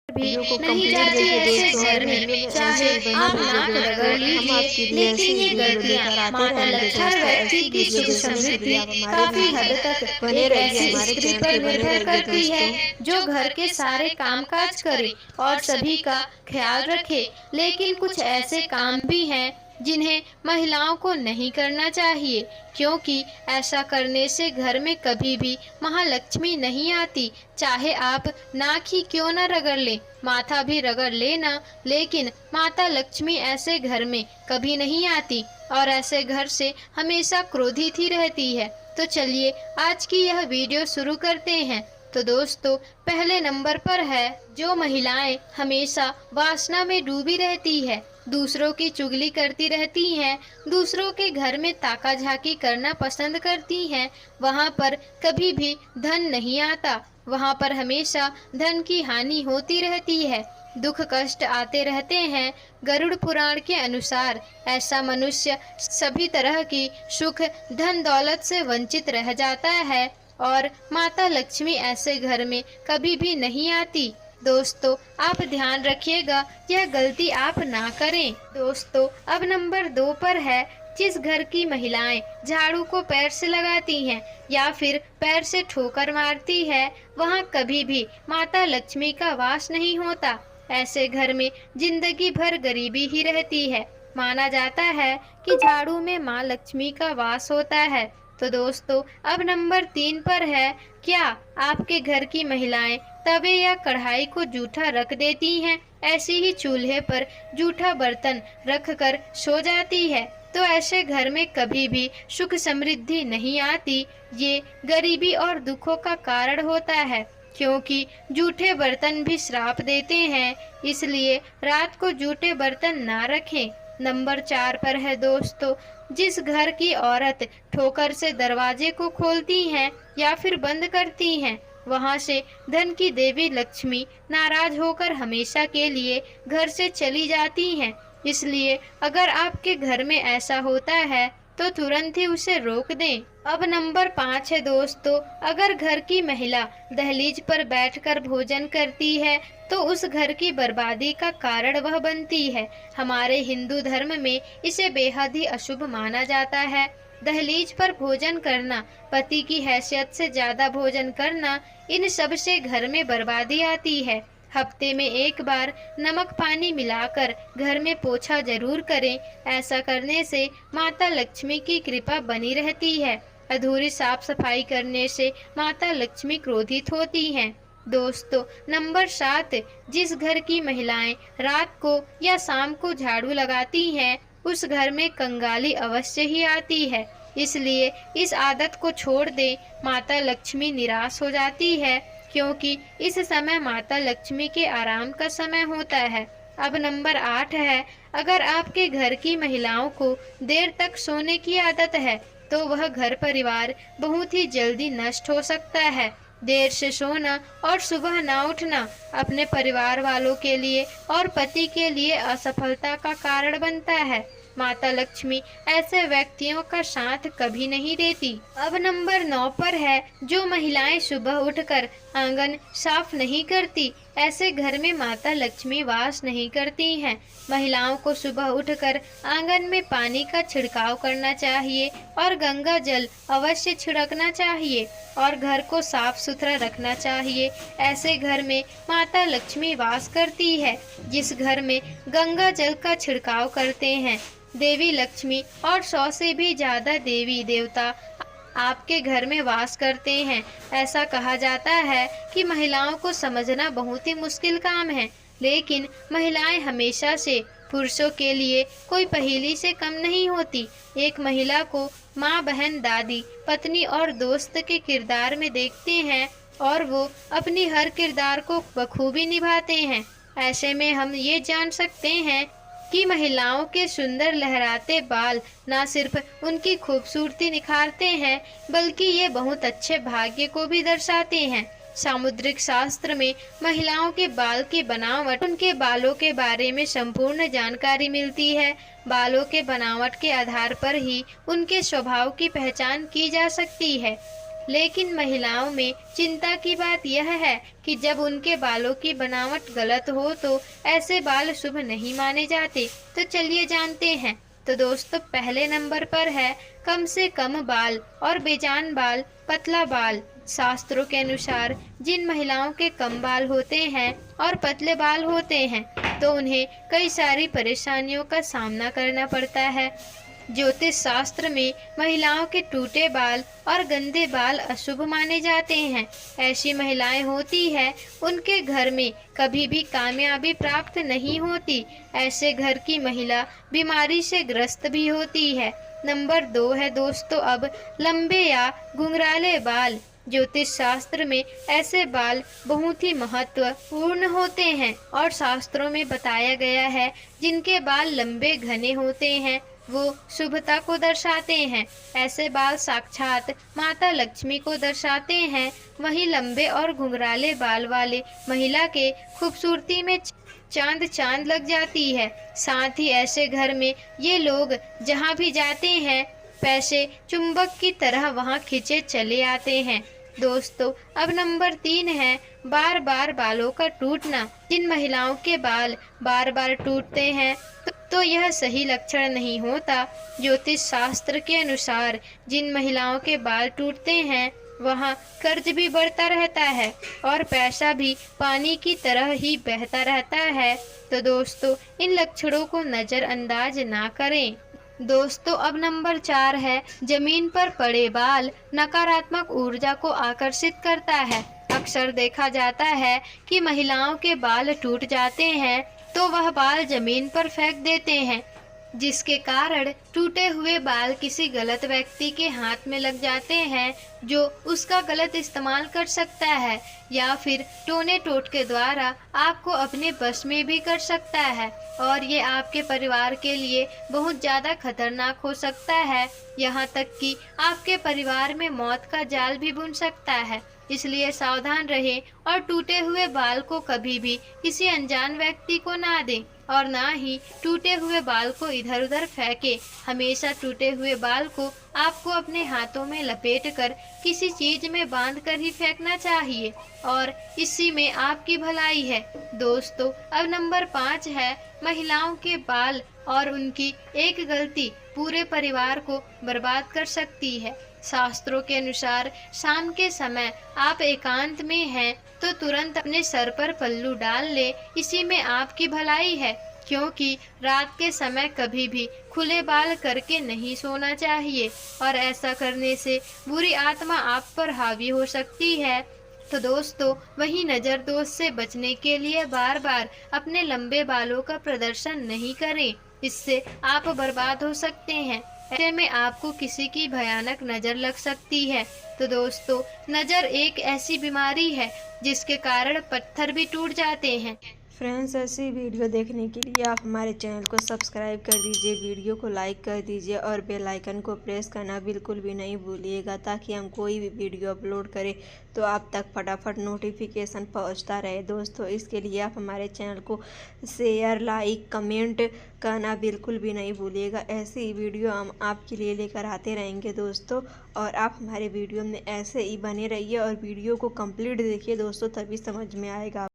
भी वीडियो को नहीं कंप्लीट जाती देखिए ऐसे दोस्तों, घर और में, हिंदी में चाहे ऐसे ही बने आप रहिए नाक दोस्तों। रगड़ हम लीजिए, आपके लिए ऐसे लेकिन ही ये वीडियो गलतियाँ लेकर आते माता रहेंगे हर दोस्तों। व्यक्ति ऐसी की वीडियो सुख देखने के लिए समृद्धि आप हमारे काफी हद तक बने एक रहिए, ऐसी हमारे स्त्री चैनल पर पे बने निर्भर रहिए करती है दोस्तों। जो घर के सारे कामकाज करे और सभी का ख्याल रखे। लेकिन कुछ ऐसे काम भी हैं जिन्हें महिलाओं को नहीं करना चाहिए, क्योंकि ऐसा करने से घर में कभी भी महालक्ष्मी नहीं आती। चाहे आप नाक ही क्यों न रगड़ ले, माथा भी रगड़ लेना, लेकिन माता लक्ष्मी ऐसे घर में कभी नहीं आती और ऐसे घर से हमेशा क्रोधित ही रहती है। तो चलिए आज की यह वीडियो शुरू करते हैं। तो दोस्तों, पहले नंबर पर है जो महिलाएं हमेशा वासना में डूबी रहती है, दूसरों की चुगली करती रहती हैं, दूसरों के घर में ताका झाकी करना पसंद करती हैं, वहां पर कभी भी धन नहीं आता, वहां पर हमेशा धन की हानि होती रहती है, दुख कष्ट आते रहते हैं। गरुड़ पुराण के अनुसार ऐसा मनुष्य सभी तरह की सुख धन दौलत से वंचित रह जाता है और माता लक्ष्मी ऐसे घर में कभी भी नहीं आती। दोस्तों, आप ध्यान रखिएगा, यह गलती आप ना करें। दोस्तों, अब नंबर 2 पर है जिस घर की महिलाएं झाड़ू को पैर से लगाती हैं या फिर पैर से ठोकर मारती है, वहां कभी भी माता लक्ष्मी का वास नहीं होता। ऐसे घर में जिंदगी भर गरीबी ही रहती है। माना जाता है कि झाड़ू में माँ लक्ष्मी का वास होता है। तो दोस्तों, अब नंबर 3 पर है, क्या आपके घर की महिलाएं तवे या कढ़ाई को जूठा रख देती हैं, ऐसे ही चूल्हे पर जूठा बर्तन रख कर सो जाती है, तो ऐसे घर में कभी भी सुख समृद्धि नहीं आती। ये गरीबी और दुखों का कारण होता है, क्योंकि जूठे बर्तन भी श्राप देते हैं, इसलिए रात को जूठे बर्तन ना रखें। नंबर 4 पर है दोस्तों, जिस घर की औरत ठोकर से दरवाजे को खोलती हैं या फिर बंद करती हैं, वहां से धन की देवी लक्ष्मी नाराज होकर हमेशा के लिए घर से चली जाती हैं। इसलिए अगर आपके घर में ऐसा होता है तो तुरंत ही उसे रोक दें। अब नंबर 5 है दोस्तों, अगर घर की महिला दहलीज पर बैठकर भोजन करती है तो उस घर की बर्बादी का कारण वह बनती है। हमारे हिंदू धर्म में इसे बेहद ही अशुभ माना जाता है। दहलीज पर भोजन करना, पति की हैसियत से ज्यादा भोजन करना, इन सब से घर में बर्बादी आती है। हफ्ते में एक बार नमक पानी मिलाकर घर में पोछा जरूर करें। ऐसा करने से माता लक्ष्मी की कृपा बनी रहती है। अधूरी साफ सफाई करने से माता लक्ष्मी क्रोधित होती हैं। दोस्तों, नंबर 7, जिस घर की महिलाएं रात को या शाम को झाड़ू लगाती हैं, उस घर में कंगाली अवश्य ही आती है। इसलिए इस आदत को छोड़ दें, माता लक्ष्मी निराश हो जाती है, क्योंकि इस समय माता लक्ष्मी के आराम का समय होता है। अब नंबर 8 है, अगर आपके घर की महिलाओं को देर तक सोने की आदत है तो वह घर परिवार बहुत ही जल्दी नष्ट हो सकता है। देर से सोना और सुबह ना उठना अपने परिवार वालों के लिए और पति के लिए असफलता का कारण बनता है। माता लक्ष्मी ऐसे व्यक्तियों का साथ कभी नहीं देती। अब नंबर 9 पर है, जो महिलाएं सुबह उठकर आंगन साफ नहीं करती, ऐसे घर में माता लक्ष्मी वास नहीं करती हैं। महिलाओं को सुबह उठकर आंगन में पानी का छिड़काव करना चाहिए और गंगा जल अवश्य छिड़कना चाहिए और घर को साफ सुथरा रखना चाहिए। ऐसे घर में माता लक्ष्मी वास करती है। जिस घर में गंगा जल का छिड़काव करते हैं, देवी लक्ष्मी और 100 से भी ज्यादा देवी देवता आपके घर में वास करते हैं। ऐसा कहा जाता है कि महिलाओं को समझना बहुत ही मुश्किल काम है, लेकिन महिलाएं हमेशा से पुरुषों के लिए कोई पहेली से कम नहीं होती। एक महिला को माँ, बहन, दादी, पत्नी और दोस्त के किरदार में देखते हैं और वो अपनी हर किरदार को बखूबी निभाते हैं। ऐसे में हम ये जान सकते हैं कि महिलाओं के सुंदर लहराते बाल न सिर्फ उनकी खूबसूरती निखारते हैं, बल्कि ये बहुत अच्छे भाग्य को भी दर्शाते हैं। सामुद्रिक शास्त्र में महिलाओं के बाल की बनावट, उनके बालों के बारे में संपूर्ण जानकारी मिलती है। बालों के बनावट के आधार पर ही उनके स्वभाव की पहचान की जा सकती है। लेकिन महिलाओं में चिंता की बात यह है कि जब उनके बालों की बनावट गलत हो तो ऐसे बाल शुभ नहीं माने जाते। तो चलिए जानते हैं। तो दोस्तों, पहले नंबर पर है कम से कम बाल और बेजान बाल, पतला बाल। शास्त्रों के अनुसार जिन महिलाओं के कम बाल होते हैं और पतले बाल होते हैं तो उन्हें कई सारी परेशानियों का सामना करना पड़ता है। ज्योतिष शास्त्र में महिलाओं के टूटे बाल और गंदे बाल अशुभ माने जाते हैं। ऐसी महिलाएं होती है उनके घर में कभी भी कामयाबी प्राप्त नहीं होती। ऐसे घर की महिला बीमारी से ग्रस्त भी होती है। नंबर 2 है दोस्तों अब लंबे या घुंघराले बाल। ज्योतिष शास्त्र में ऐसे बाल बहुत ही महत्वपूर्ण होते हैं और शास्त्रों में बताया गया है जिनके बाल लंबे घने होते हैं वो शुभता को दर्शाते हैं। ऐसे बाल साक्षात माता लक्ष्मी को दर्शाते हैं। वहीं लंबे और घुंघराले बाल वाले महिला के खूबसूरती में चांद लग जाती है। साथ ही ऐसे घर में ये लोग जहाँ भी जाते हैं पैसे चुंबक की तरह वहाँ खींचे चले आते हैं। दोस्तों, अब नंबर 3 है बार बार बालों का टूटना। जिन महिलाओं के बाल बार बार टूटते हैं तो यह सही लक्षण नहीं होता। ज्योतिष शास्त्र के अनुसार जिन महिलाओं के बाल टूटते हैं वहाँ कर्ज भी बढ़ता रहता है और पैसा भी पानी की तरह ही बहता रहता है। तो दोस्तों, इन लक्षणों को नजरअंदाज ना करें। दोस्तों, अब नंबर 4 है जमीन पर पड़े बाल। नकारात्मक ऊर्जा को आकर्षित करता है। अक्सर देखा जाता है कि महिलाओं के बाल टूट जाते हैं तो वह बाल जमीन पर फेंक देते हैं, जिसके कारण टूटे हुए बाल किसी गलत व्यक्ति के हाथ में लग जाते हैं जो उसका गलत इस्तेमाल कर सकता है या फिर टोने टोटके द्वारा आपको अपने बस में भी कर सकता है और ये आपके परिवार के लिए बहुत ज़्यादा खतरनाक हो सकता है। यहाँ तक कि आपके परिवार में मौत का जाल भी बुन सकता है। इसलिए सावधान रहें और टूटे हुए बाल को कभी भी किसी अनजान व्यक्ति को ना दें और ना ही टूटे हुए बाल को इधर उधर फेंकें। हमेशा टूटे हुए बाल को आपको अपने हाथों में लपेट कर किसी चीज में बांध कर ही फेंकना चाहिए और इसी में आपकी भलाई है। दोस्तों, अब नंबर 5 है महिलाओं के बाल और उनकी एक गलती पूरे परिवार को बर्बाद कर सकती है। शास्त्रों के अनुसार शाम के समय आप एकांत में हैं तो तुरंत अपने सर पर पल्लू डाल ले, इसी में आपकी भलाई है। क्योंकि रात के समय कभी भी खुले बाल करके नहीं सोना चाहिए और ऐसा करने से बुरी आत्मा आप पर हावी हो सकती है। तो दोस्तों, वही नज़र दोष से बचने के लिए बार बार अपने लंबे बालों का प्रदर्शन नहीं करें, इससे आप बर्बाद हो सकते हैं। ऐसे में आपको किसी की भयानक नज़र लग सकती है। तो दोस्तों, नज़र एक ऐसी बीमारी है जिसके कारण पत्थर भी टूट जाते हैं। फ्रेंड्स, ऐसी वीडियो देखने के लिए आप हमारे चैनल को सब्सक्राइब कर दीजिए, वीडियो को लाइक कर दीजिए और बेल आइकन को प्रेस करना बिल्कुल भी नहीं भूलिएगा ताकि हम कोई भी वीडियो अपलोड करें तो आप तक फटाफट नोटिफिकेशन पहुंचता रहे। दोस्तों, इसके लिए आप हमारे चैनल को शेयर, लाइक, कमेंट करना बिल्कुल भी नहीं भूलिएगा। ऐसी ही वीडियो हम आपके लिए लेकर आते रहेंगे दोस्तों, और आप हमारे वीडियो में ऐसे ही बने रहिए और वीडियो को कंप्लीट देखिए दोस्तों, तभी समझ में आएगा।